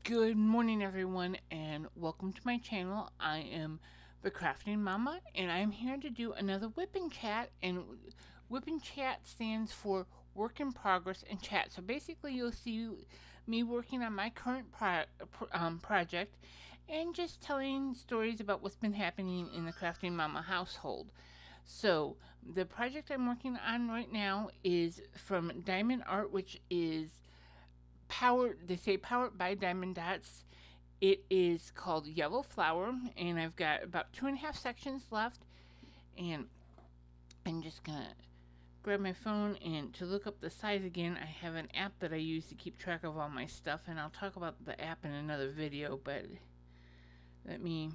Good morning, everyone, and welcome to my channel. I am the Crafting Mama, and I'm here to do another WIP and Chat. And WIP and Chat stands for Work in Progress and Chat. So basically, you'll see me working on my current project and just telling stories about what's been happening in the Crafting Mama household. So the project I'm working on right now is from Diamond Art, which is powered by Diamond Dots. It is called Yellow Flower, and I've got about 2.5 sections left. And I'm just gonna grab my phone and to look up the size again. I have an app that I use to keep track of all my stuff, and I'll talk about the app in another video. But let me.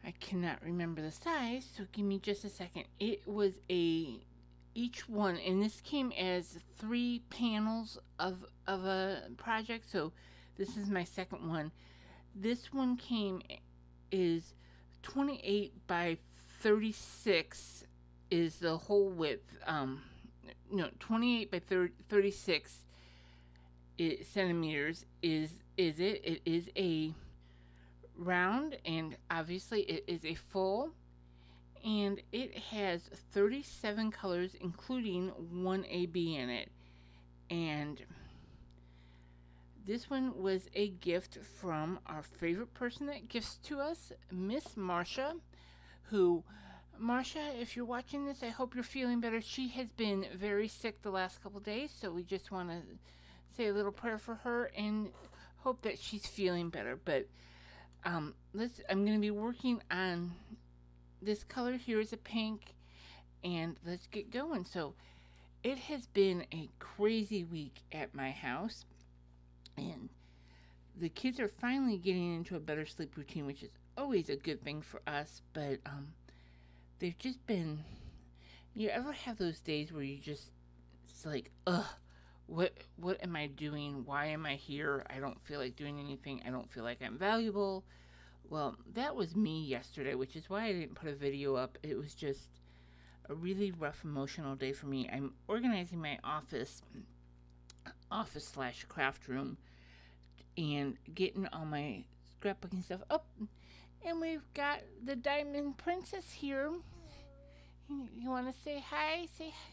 I cannot remember the size, so give me just a second. It was each one, and this came as 3 panels of a project. So this is my second one. This one is 28 by 36 is the whole width. No, 28 by 36 centimeters is it. It is a round, and obviously it is a full, and it has 37 colors, including one AB in it. And this one was a gift from our favorite person that gifts to us, Miss Marcia, who, Marcia, if you're watching this, I hope you're feeling better. She has been very sick the last couple days, so we just want to say a little prayer for her and hope that she's feeling better. But I'm going to be working on this color here is a pink, and let's get going. So it has been a crazy week at my house, and the kids are finally getting into a better sleep routine, which is always a good thing for us. But they've just been, you ever have those days where you just, it's like, ugh, what am I doing? Why am I here? I don't feel like doing anything. I don't feel like I'm valuable. Well, that was me yesterday, which is why I didn't put a video up. It was just a really rough emotional day for me. I'm organizing my office slash craft room, and getting all my scrapbooking stuff up. And we've got the Diamond Princess here. You want to say hi? Say hi.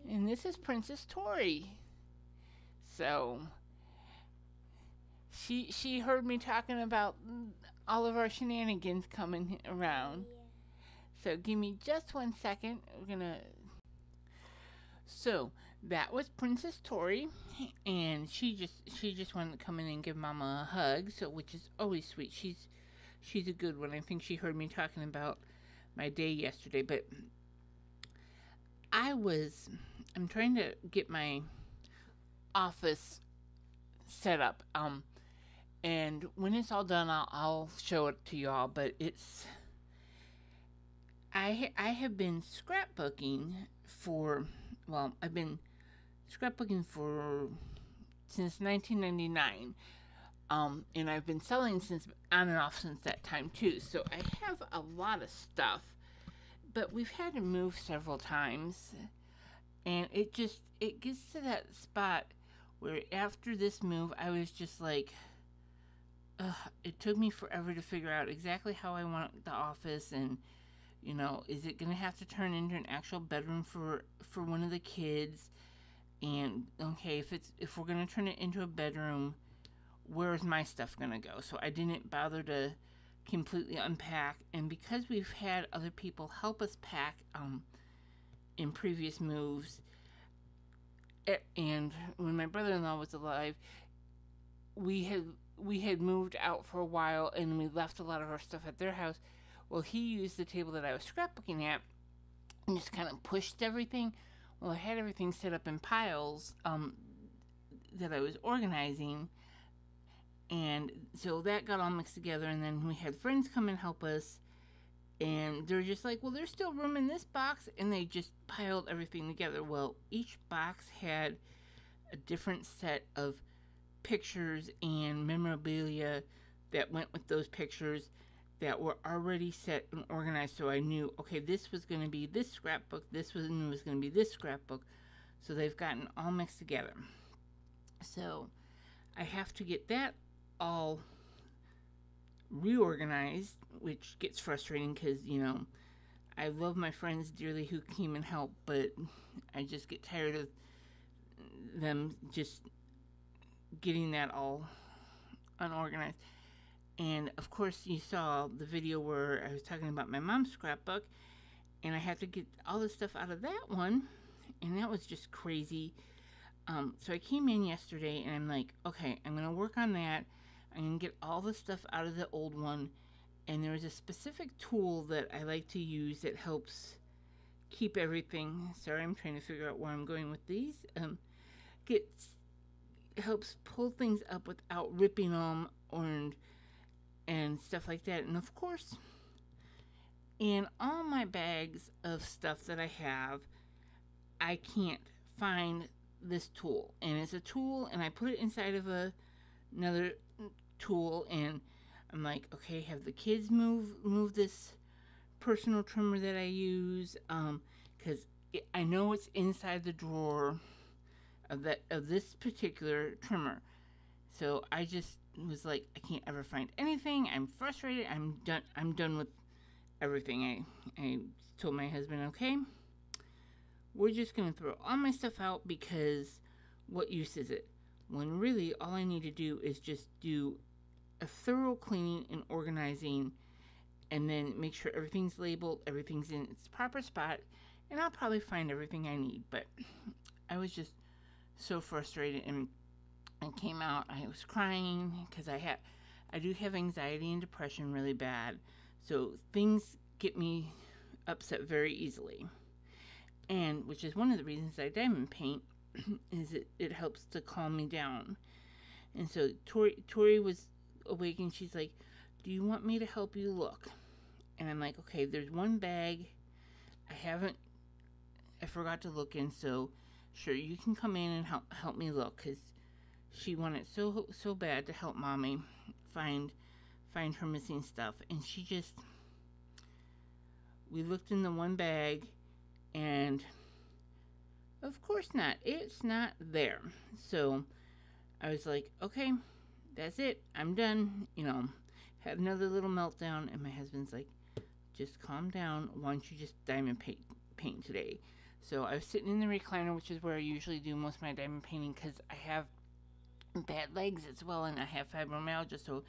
And this is Princess Tori. So she heard me talking about all of our shenanigans coming around. So give me just 1 second. We're gonna. So that was Princess Tori, and she just wanted to come in and give Mama a hug. So which is always sweet. She's a good one. I think she heard me talking about my day yesterday. But I'm trying to get my office set up. And when it's all done, I'll show it to y'all. But I have been scrapbooking for, well, I've been scrapbooking since 1999. And I've been selling on and off since that time too. So I have a lot of stuff, but we've had to move several times, and it gets to that spot where after this move, I was just like, it took me forever to figure out exactly how I want the office, and is it gonna have to turn into an actual bedroom for one of the kids? And okay, if we're gonna turn it into a bedroom, where's my stuff gonna go? So I didn't bother to completely unpack, and because we've had other people help us pack in previous moves, and when my brother-in-law was alive, we had moved out for a while, and we left a lot of our stuff at their house. Well, he used the table that I was scrapbooking at and just kind of pushed everything. Well, I had everything set up in piles that I was organizing, and so that got all mixed together. And then we had friends come and help us, and they're just like, well, there's still room in this box, and they just piled everything together. Well, each box had a different set of pictures and memorabilia that went with those pictures that were already set and organized. So I knew, okay, this was going to be this scrapbook, this was going to be this scrapbook. So they've gotten all mixed together. So I have to get that all reorganized, which gets frustrating because, I love my friends dearly who came and helped, but I just get tired of them just getting that all unorganized. And of course, you saw the video where I was talking about my mom's scrapbook, and I had to get all the stuff out of that one, and that was just crazy. So I came in yesterday, and I'm like, okay, I'm gonna work on that. I'm gonna get all the stuff out of the old one, and there's a specific tool that I like to use that helps keep everything. Sorry, I'm trying to figure out where I'm going with these. Gets helps pull things up without ripping them and stuff like that. And of course, in all my bags of stuff that I have, I can't find this tool. And it's a tool, and I put it inside of another tool, and I'm like, okay, have the kids move this personal trimmer that I use, because I know it's inside the drawer of this particular trimmer. So I just was like, I can't ever find anything. I'm frustrated. I'm done with everything. I told my husband, okay, we're just gonna throw all my stuff out because what use is it? When really all I need to do is just do a thorough cleaning and organizing, and then make sure everything's labeled, everything's in its proper spot, and I'll probably find everything I need. But I was just so frustrated, and I came out. I was crying because I do have anxiety and depression really bad, so things get me upset very easily, and which is one of the reasons I diamond paint is it helps to calm me down. And so Tori was awake, and she's like, "Do you want me to help you look?" And I'm like, "Okay, there's one bag I forgot to look in, so sure, you can come in and help me look," because she wanted so bad to help mommy find her missing stuff. And we looked in the one bag, and of course not, it's not there. So I was like, okay, that's it, I'm done. Had another little meltdown, and my husband's like, just calm down, why don't you just diamond paint today? So I was sitting in the recliner, which is where I usually do most of my diamond painting, because I have bad legs as well, and I have fibromyalgia, so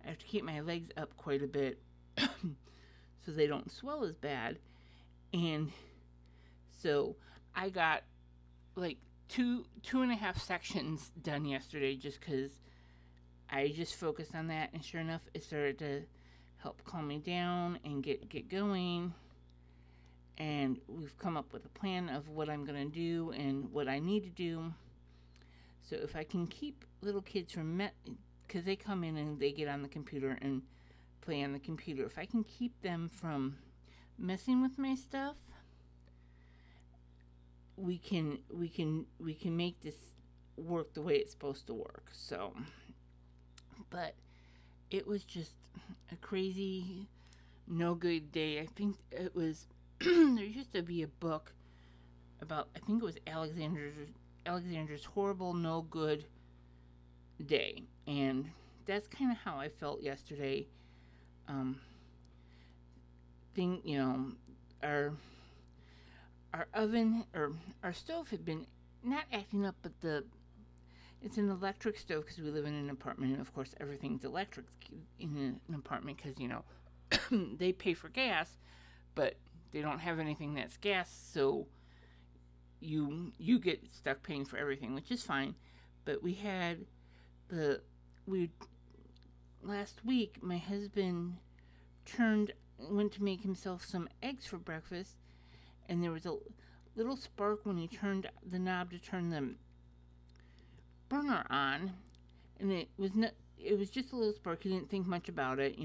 I have to keep my legs up quite a bit so they don't swell as bad. And so I got like two and a half sections done yesterday, just because I just focused on that, and sure enough, it started to help calm me down and get going. And we've come up with a plan of what I'm going to do and what I need to do. So if I can keep little kids from because they come in and they get on the computer and play on the computer, if I can keep them from messing with my stuff, we can make this work the way it's supposed to work. So, but it was just a crazy, no good day. I think it was there used to be a book about, I think it was Alexander's horrible, no good day, and that's kind of how I felt yesterday. Our oven or our stove had been not acting up, but it's an electric stove because we live in an apartment, and of course everything's electric in an apartment because they pay for gas, but they don't have anything that's gas, so you get stuck paying for everything, which is fine. But last week my husband went to make himself some eggs for breakfast, and there was a little spark when he turned the knob to turn the burner on, and it was just a little spark. He didn't think much about it,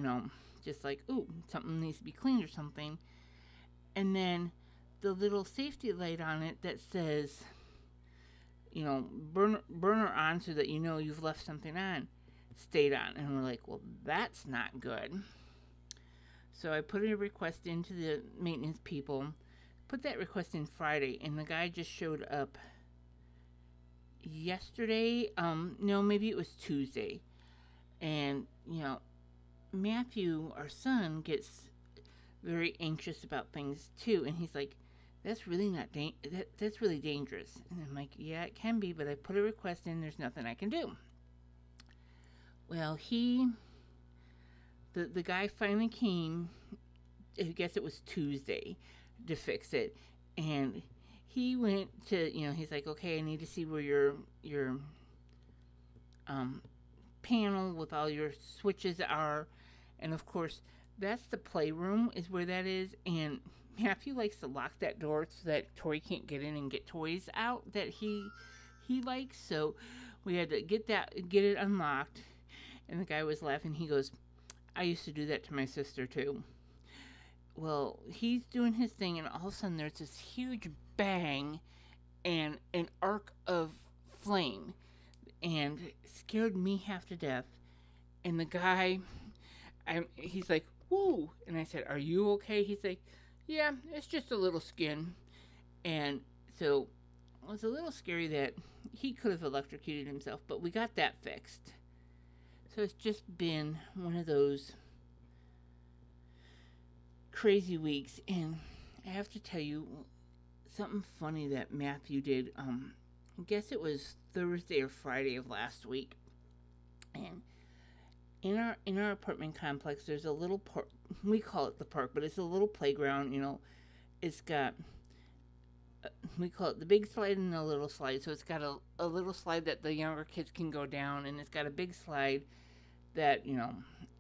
just like, ooh, something needs to be cleaned or something. And then the little safety light on it that says, burner on, so that you've left something on, stayed on. And we're like, well, that's not good. So I put a request into the maintenance people, put that request in Friday, and the guy just showed up. yesterday, no, maybe it was Tuesday. And, Matthew, our son, gets very anxious about things too. And he's like, that's really not that's really dangerous. And I'm like, yeah, it can be, but I put a request in, there's nothing I can do. Well, the guy finally came, I guess it was Tuesday, to fix it. And he went to, he's like, okay, I need to see where your um, panel with all your switches are. And of course, that's the playroom, is where that is. And Matthew likes to lock that door so that Tori can't get in and get toys out that he likes. So we had to get it unlocked. And the guy was laughing. He goes, I used to do that to my sister too. Well, he's doing his thing, and all of a sudden there's this huge bang and an arc of flame, and scared me half to death. And the guy, he's like, woo. And I said, are you okay? He's like, yeah, it's just a little skin. And so it was a little scary that he could have electrocuted himself, but we got that fixed. So it's just been one of those crazy weeks. And I have to tell you something funny that Matthew did. I guess it was Thursday or Friday of last week. And in our apartment complex, there's a little park. We call it the park, but it's a little playground. It's got, we call it the big slide and the little slide. So it's got a little slide that the younger kids can go down, and it's got a big slide that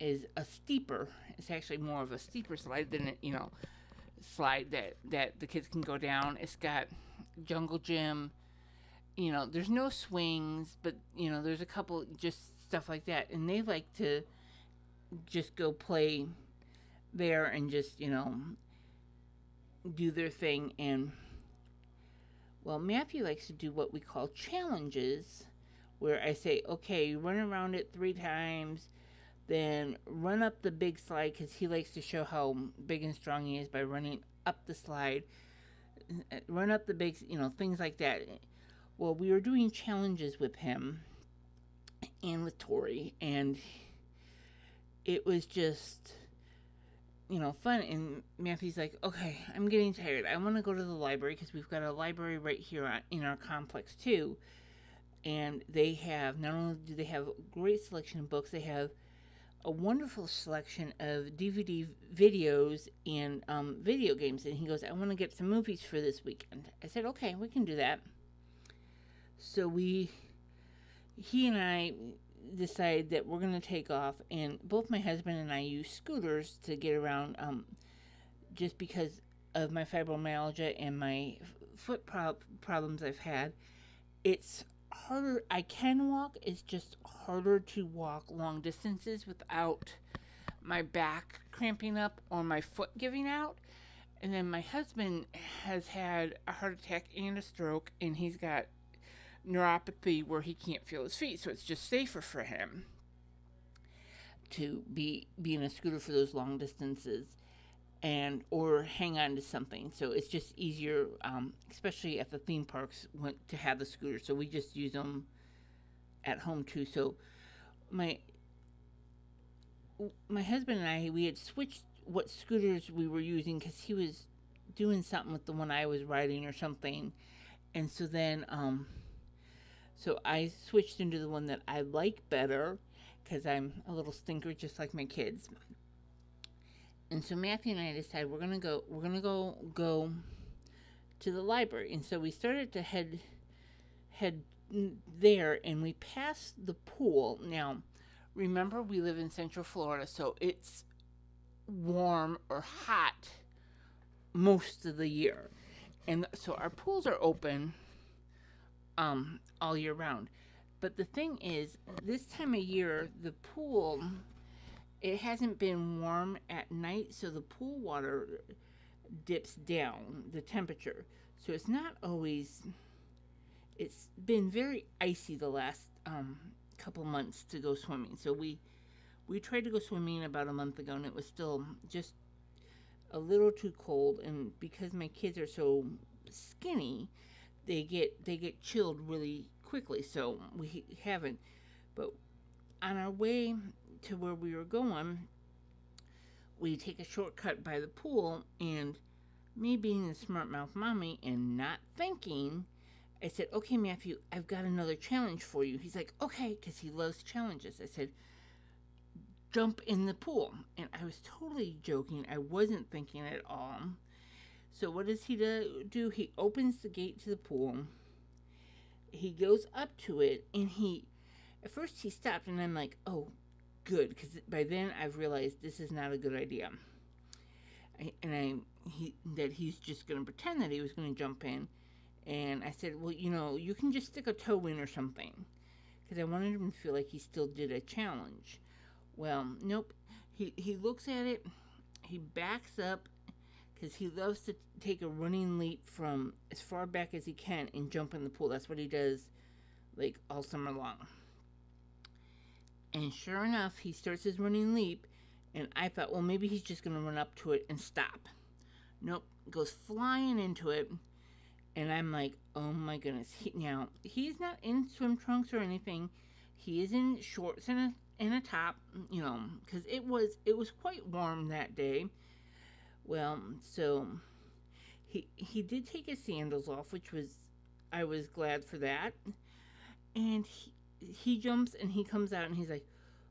is a steeper. It's actually more of a steeper slide than slide that the kids can go down. It's got jungle gym. There's no swings, but there's a couple just stuff like that, and they like to just go play there and just do their thing. And well, Matthew likes to do what we call challenges, where I say, okay, run around it 3 times, then run up the big slide, because he likes to show how big and strong he is by running up the slide. Run up the big, things like that. Well, we were doing challenges with him and with Tori, and it was just, fun. And Matthew's like, okay, I'm getting tired. I want to go to the library, because we've got a library right here in our complex too. And they have, not only do they have a great selection of books, they have a wonderful selection of DVD videos and video games. And he goes, I want to get some movies for this weekend. I said, okay, we can do that. So he and I decided that we're going to take off, and both my husband and I use scooters to get around, just because of my fibromyalgia and my foot problems I've had. It's harder. I can walk. It's just harder to walk long distances without my back cramping up or my foot giving out. And then my husband has had a heart attack and a stroke, and he's got neuropathy where he can't feel his feet, so it's just safer for him to be in a scooter for those long distances, and or hang on to something. So it's just easier, especially at the theme parks, to have the scooter. So we just use them at home too. So my husband and I, we had switched what scooters we were using, because he was doing something with the one I was riding or something. And so then so I switched into the one that I like better, because I'm a little stinker just like my kids. And so Matthew and I decided we're gonna go to the library. And so we started to head there, and we passed the pool. Now, remember, we live in Central Florida, so it's warm or hot most of the year. And so our pools are open all year round. But the thing is, this time of year, the pool, it hasn't been warm at night, so the pool water dips down, the temperature. So it's not always, it's been very icy the last couple months to go swimming. So we tried to go swimming about a month ago, and it was still just a little too cold. And because my kids are so skinny, they get chilled really quickly, so we haven't. But on our way to where we were going, we take a shortcut by the pool, and me being the smart mouth mommy and not thinking, I said, "Okay, Matthew, I've got another challenge for you." He's like, "Okay," because he loves challenges. I said, "Jump in the pool." And I was totally joking. I wasn't thinking at all. So what does he do? He opens the gate to the pool. He goes up to it, and at first he stopped, and I'm like, "Oh, good," because by then I've realized this is not a good idea. That he's just going to pretend that he was going to jump in. And I said, "Well, you can just stick a toe in or something," because I wanted him to feel like he still did a challenge. Well, nope. He looks at it, he backs up, because he loves to take a running leap from as far back as he can and jump in the pool. That's what he does, like, all summer long. And sure enough, he starts his running leap, and I thought, well, maybe he's just going to run up to it and stop. Nope, goes flying into it, and I'm like, oh my goodness. Now, he's not in swim trunks or anything. He is in shorts and a top, because it was quite warm that day. Well, so he did take his sandals off, I was glad for that. And he jumps and he comes out and he's like,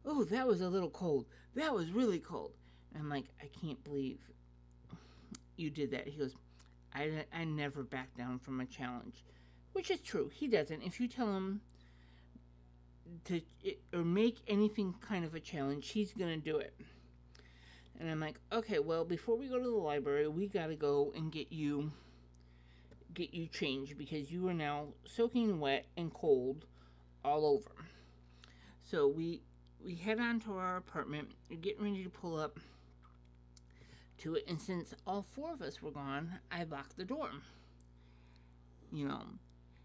"Oh, that was a little cold. That was really cold." And I'm like, "I can't believe you did that." He goes, I never back down from a challenge," which is true. He doesn't. If you tell him or make anything kind of a challenge, he's gonna do it. And I'm like, "Okay, well, before we go to the library, we gotta go and get you changed, because you are now soaking wet and cold all over." So we head on to our apartment. We're getting ready to pull up to it, and since all four of us were gone, I locked the door.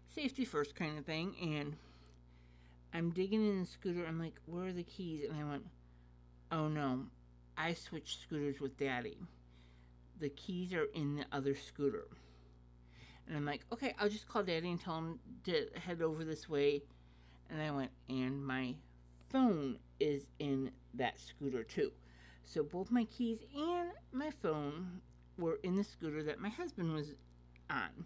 Safety first kind of thing. And I'm digging in the scooter. I'm like, "Where are the keys?" And I went, "Oh no, I switched scooters with Daddy. The keys are in the other scooter." And I'm like, "Okay, I'll just call Daddy and tell him to head over this way." And I went, "And my phone is in that scooter too." So both my keys and my phone were in the scooter that my husband was on.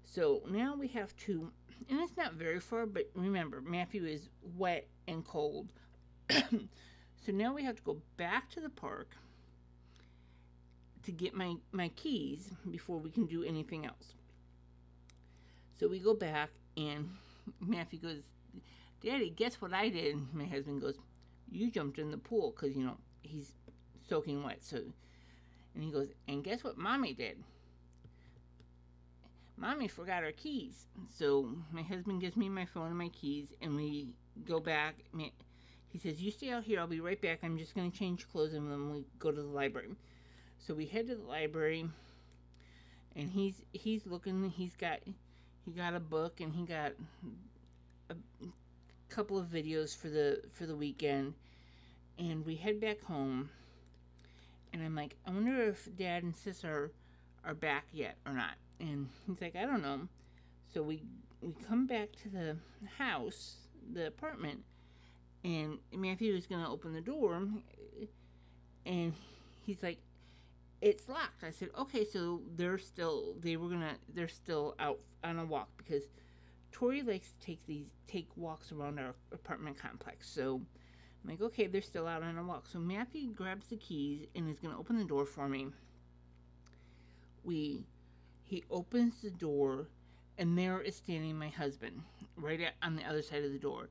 So now we have to, and it's not very far, but remember, Matthew is wet and cold. So now we have to go back to the park to get my keys before we can do anything else. So we go back, and Matthew goes, "Daddy, guess what I did?" And my husband goes, "You jumped in the pool," because, he's soaking wet. So, and he goes, "And guess what Mommy did? Mommy forgot her keys." So my husband gives me my phone and my keys, and we go back. He says, "You stay out here. I'll be right back. I'm just going to change clothes," and then we go to the library. So we head to the library, and he's looking. He got a book, and he got a couple of videos for the weekend. And we head back home, and I'm like, "I wonder if Dad and Sis are back yet or not." And he's like, "I don't know." So we come back to the house, the apartment, and Matthew is going to open the door, and he's like, "It's locked." I said, "Okay, so they're still out on a walk," because Tori likes to take walks around our apartment complex. So I'm like, "Okay, they're still out on a walk." So Matthew grabs the keys and is going to open the door for me. He opens the door, and there is standing my husband right on the other side of the door.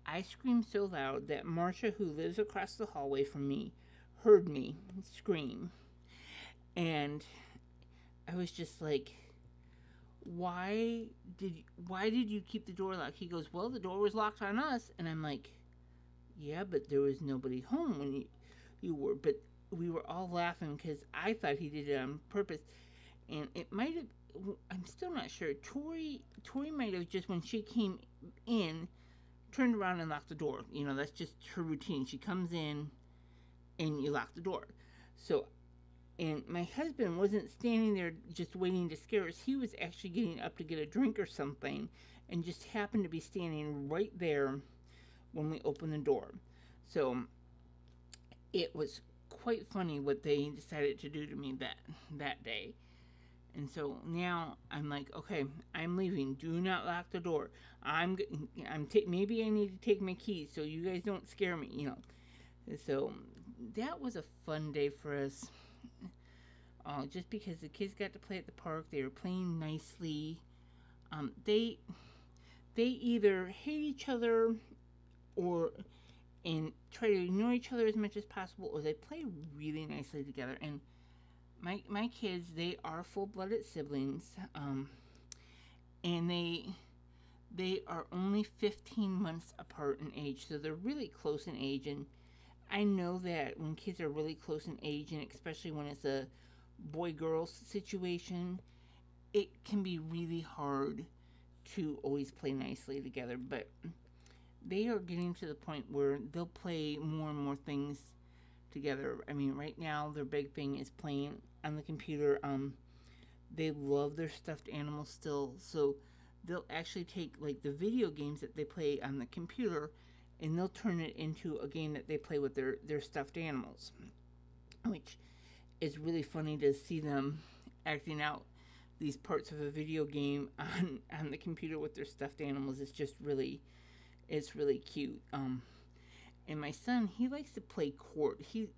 I screamed so loud that Marcia, who lives across the hallway from me, heard me scream. And I was just like, why did you keep the door locked?" He goes, "Well, the door was locked on us." And I'm like, "Yeah, but there was nobody home when you were." But we were all laughing because I thought he did it on purpose. And it might have, I'm still not sure. Tori might have, just when she came in, turned around and locked the door. That's just her routine. She comes in and you lock the door. So, and my husband wasn't standing there just waiting to scare us. He was actually getting up to get a drink or something. and just happened to be standing right there when we opened the door. So it was quite funny what they decided to do to me that day. And so now I'm like, okay, I'm leaving. Do not lock the door. Maybe I need to take my keys so you guys don't scare me, you know. So that was a fun day for us. Just because the kids got to play at the park, they were playing nicely. They either hate each other or and try to ignore each other as much as possible, or they play really nicely together. And my kids, they are full-blooded siblings, and they are only 15 months apart in age, so they're really close in age. And I know that when kids are really close in age, and especially when it's a boy-girl situation, it can be really hard to always play nicely together. But they are getting to the point where they'll play more and more things together. I mean, right now their big thing is playing on the computer. They love their stuffed animals still, so they'll actually take like the video games that they play on the computer, and they'll turn it into a game that they play with their stuffed animals, which is really funny to see them acting out these parts of a video game on the computer with their stuffed animals. It's really cute. And my son, he likes to play court. He's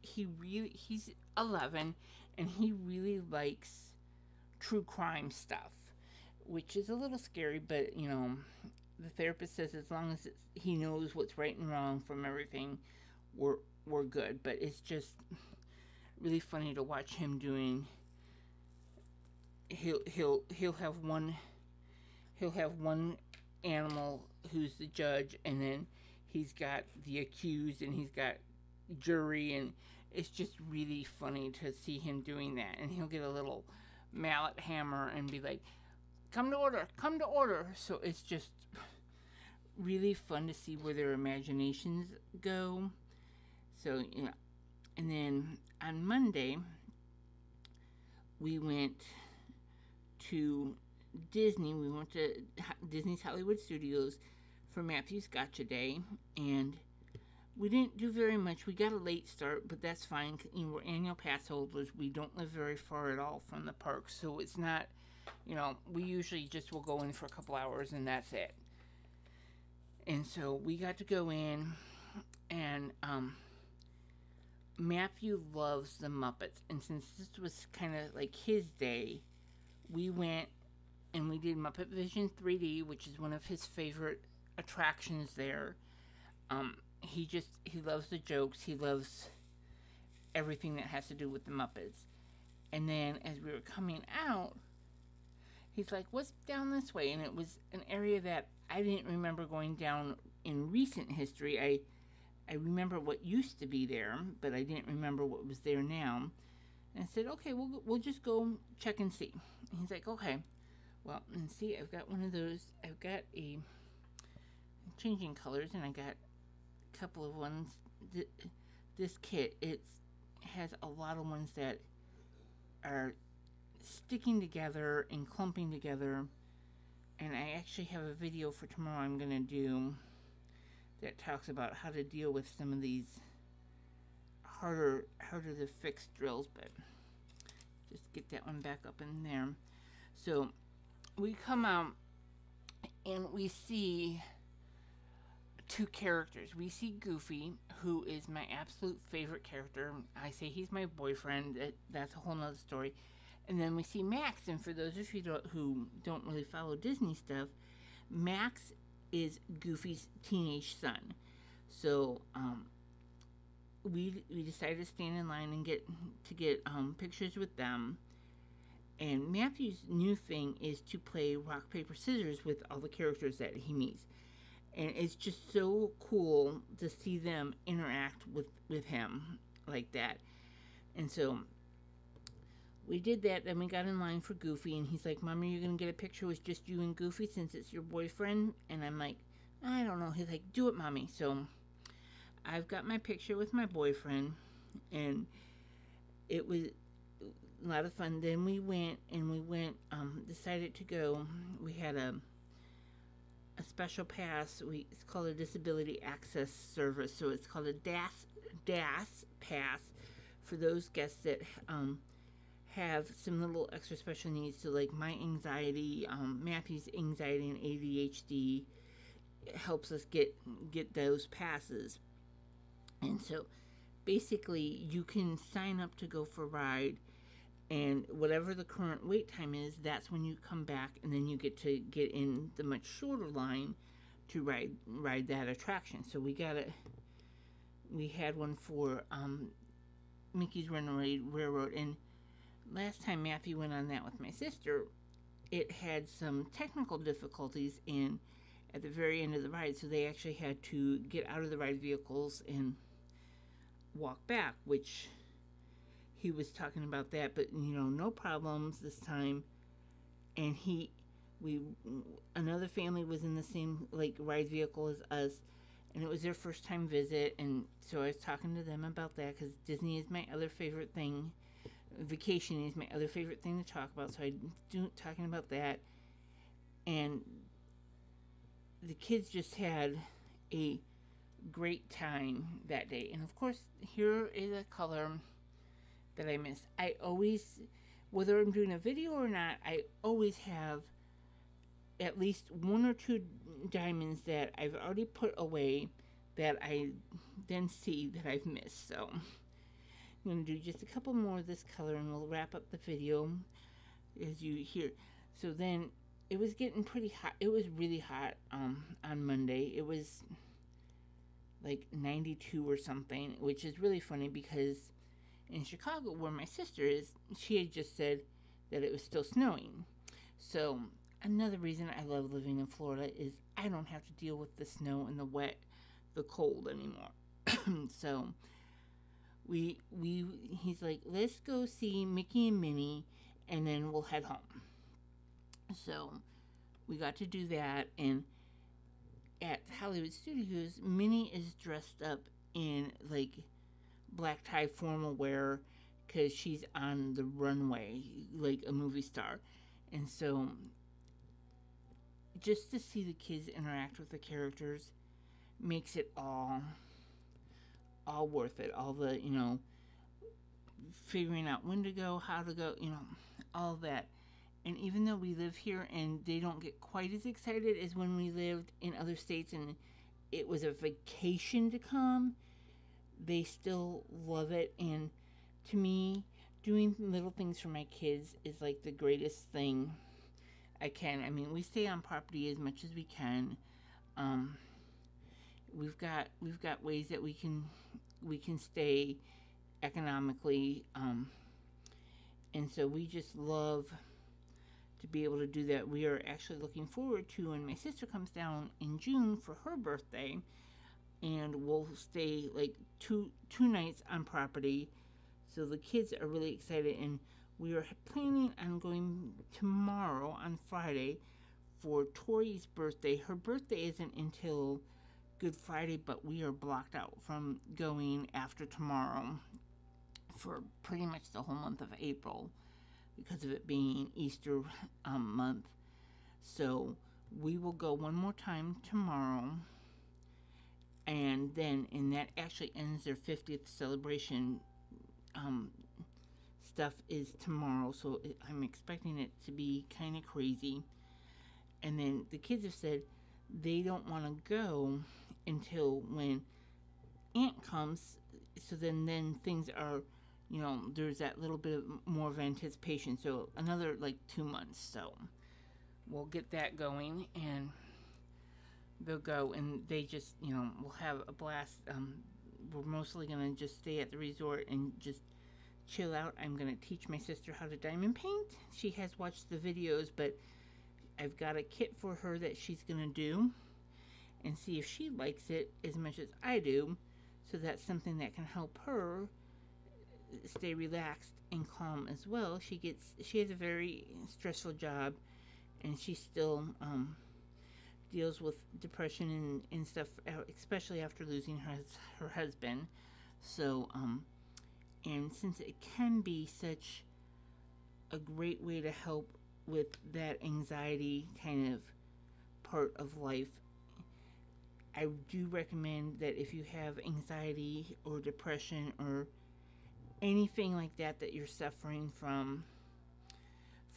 11, and he really likes true crime stuff, which is a little scary. But you know, the therapist says as long as he knows what's right and wrong from everything, we're good. But it's just really funny to watch him doing. He'll have one animal who's the judge, and then he's got the accused, and he's got jury, and it's just really funny to see him doing that. And he'll get a little mallet hammer and be like, come to order, come to order. So it's just really fun to see where their imaginations go. So, you know, and then on Monday, we went to Disney. We went to Disney's Hollywood Studios for Matthew's Gotcha Day, and we didn't do very much. We got a late start, but that's fine. You know, we're annual pass holders. We don't live very far at all from the park, so it's not, you know, we usually just will go in for a couple hours and that's it. And so we got to go in, and Matthew loves the Muppets, and since this was kind of like his day, we went and we did Muppet Vision 3D, which is one of his favorite attractions there. He loves the jokes. He loves everything that has to do with the Muppets. And then as we were coming out, he's like, what's down this way? And it was an area that I didn't remember going down in recent history. I remember what used to be there, but I didn't remember what was there now. And I said, okay, we'll just go check and see. And he's like, okay. Well, and see, I've got one of those. I've got a changing colors, and I got a couple of ones. This kit, it has a lot of ones that are sticking together and clumping together. And I actually have a video for tomorrow I'm going to do that talks about how to deal with some of these harder to fix drills. But just get that one back up in there. So we come out and we see two characters. We see Goofy, who is my absolute favorite character. I say he's my boyfriend. That's a whole nother story. And then we see Max, and for those of you who don't really follow Disney stuff, Max is Goofy's teenage son. So we decided to stand in line and get pictures with them. And Matthew's new thing is to play rock, paper, scissors with all the characters that he meets. And it's just so cool to see them interact with him like that. And so we did that. Then we got in line for Goofy, and he's like, Mommy, you're going to get a picture with just you and Goofy since it's your boyfriend? And I'm like, I don't know. He's like, do it, Mommy. So I've got my picture with my boyfriend, and it was a lot of fun. Then we went, decided to go. We had special pass. It's called a Disability Access Service, so it's called a DAS pass for those guests that have some little extra special needs. So like my anxiety, Matthew's anxiety and ADHD helps us get those passes. And so basically you can sign up to go for a ride, and whatever the current wait time is, that's when you come back, and then you get to get in the much shorter line to ride that attraction. So we had one for Mickey's Runaway Railroad, and last time Matthew went on that with my sister, it had some technical difficulties in at the very end of the ride, so they actually had to get out of the ride vehicles and walk back, which he was talking about that, but no problems this time. And another family was in the same ride vehicle as us, and it was their first time visit, and so I was talking to them about that because Disney is my other favorite thing. Vacationing is my other favorite thing to talk about, so I do talking about that. And the kids just had a great time that day. And of course, here is a color that I missed. I always, whether I'm doing a video or not, I always have at least one or two diamonds that I've already put away that I then see that I've missed. So I'm going to do just a couple more of this color and we'll wrap up the video as you hear. So then it was getting pretty hot. It was really hot on Monday. It was like 92 or something, which is really funny because in Chicago, where my sister is, she had just said that it was still snowing. So another reason I love living in Florida is I don't have to deal with the snow and the wet, the cold anymore. So he's like, let's go see Mickey and Minnie, and then we'll head home. So we got to do that, and at Hollywood Studios, Minnie is dressed up in black tie formal wear because she's on the runway like a movie star. And so just to see the kids interact with the characters makes it all worth it. All the figuring out when to go, how to go, all that. And even though we live here and they don't get quite as excited as when we lived in other states and it was a vacation to come, they still love it. And to me, doing little things for my kids is like the greatest thing I can. I mean, we stay on property as much as we can. We've got ways that we can stay economically, and so we just love to be able to do that. We are actually looking forward to when my sister comes down in June for her birthday, and we'll stay like two nights on property. So the kids are really excited, and we are planning on going tomorrow on Friday for Tori's birthday. Her birthday isn't until Good Friday, but we are blocked out from going after tomorrow for pretty much the whole month of April because of it being Easter month. So we will go one more time tomorrow, and that actually ends their 50th celebration. Stuff is tomorrow, so I'm expecting it to be kind of crazy. And then the kids have said they don't want to go until when Aunt comes, so then things are, there's that little bit more of anticipation. So another 2 months, so we'll get that going, and they'll go, and they just, we'll have a blast. We're mostly gonna just stay at the resort and just chill out. I'm gonna teach my sister how to diamond paint. She has watched the videos, but I've got a kit for her that she's gonna do and see if she likes it as much as I do. So that's something that can help her stay relaxed and calm as well. She has a very stressful job, and she still deals with depression and stuff, especially after losing her husband. So and since it can be such a great way to help with that anxiety kind of part of life, I do recommend that if you have anxiety or depression or anything like that that you're suffering from,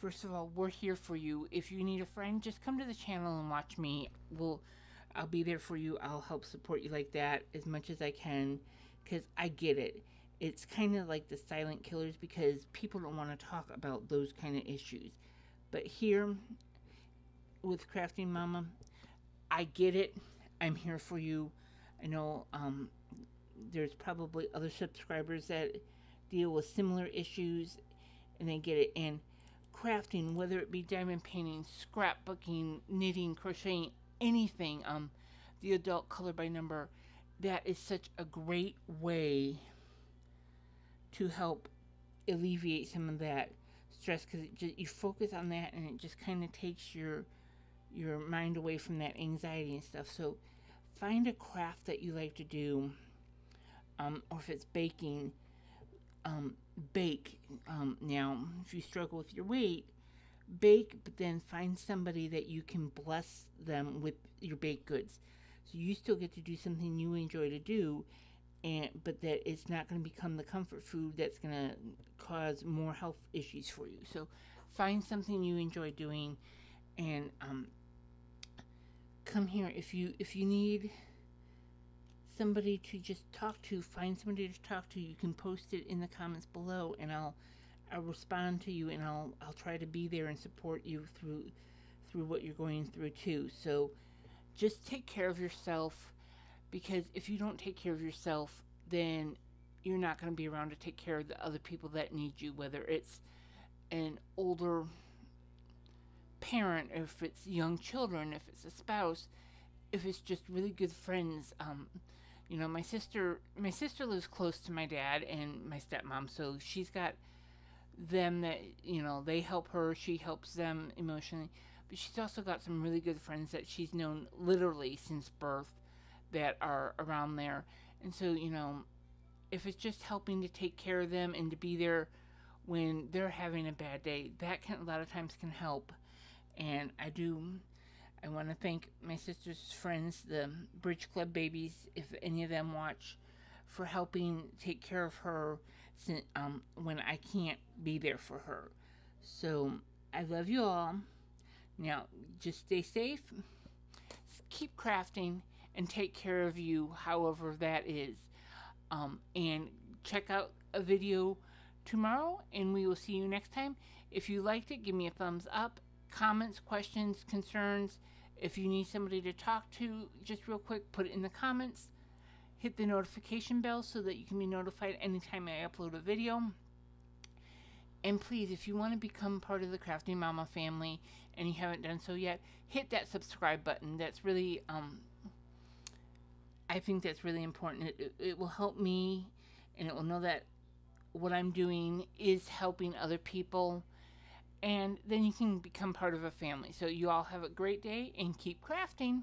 first of all, we're here for you. If you need a friend, just come to the channel and watch me. I'll be there for you. I'll help support you like that as much as I can, because I get it. It's kind of like the silent killers because people don't want to talk about those kind of issues. But here with Crafting Mama, I get it. I'm here for you. I know there's probably other subscribers that deal with similar issues and they get it. And crafting, whether it be diamond painting, scrapbooking, knitting, crocheting, anything, the adult color by number, that is such a great way to help alleviate some of that stress, because you focus on that and it just kind of takes your mind away from that anxiety and stuff. So find a craft that you like to do, or if it's baking, bake. Now, if you struggle with your weight, bake, but then find somebody that you can bless them with your baked goods. So you still get to do something you enjoy to do, but that it's not going to become the comfort food that's going to cause more health issues for you. So find something you enjoy doing, and come here. If you need somebody to just talk to, find somebody to talk to. You can post it in the comments below, and I'll respond to you, and I'll try to be there and support you through what you're going through too. So just take care of yourself, because if you don't take care of yourself, then you're not going to be around to take care of the other people that need you, whether it's an older parent, if it's young children, if it's a spouse, if it's just really good friends. You know, my sister lives close to my dad and my stepmom, so she's got them that, you know, they help her, she helps them emotionally, but she's also got some really good friends that she's known literally since birth that are around there. And so, you know, if it's just helping to take care of them and to be there when they're having a bad day, that can a lot of times can help. And I want to thank my sister's friends, the Bridge Club babies, if any of them watch, for helping take care of her when I can't be there for her. So I love you all. Now, just stay safe, keep crafting, and take care of you, however that is. And check out a video tomorrow, and we will see you next time. If you liked it, give me a thumbs up. Comments, questions, concerns. If you need somebody to talk to, just real quick, put it in the comments. Hit the notification bell so that you can be notified anytime I upload a video. And please, if you want to become part of the Crafting Mama family and you haven't done so yet, hit that subscribe button. That's really, I think that's really important. It will help me, and it will know that what I'm doing is helping other people. And then you can become part of a family. So you all have a great day and keep crafting.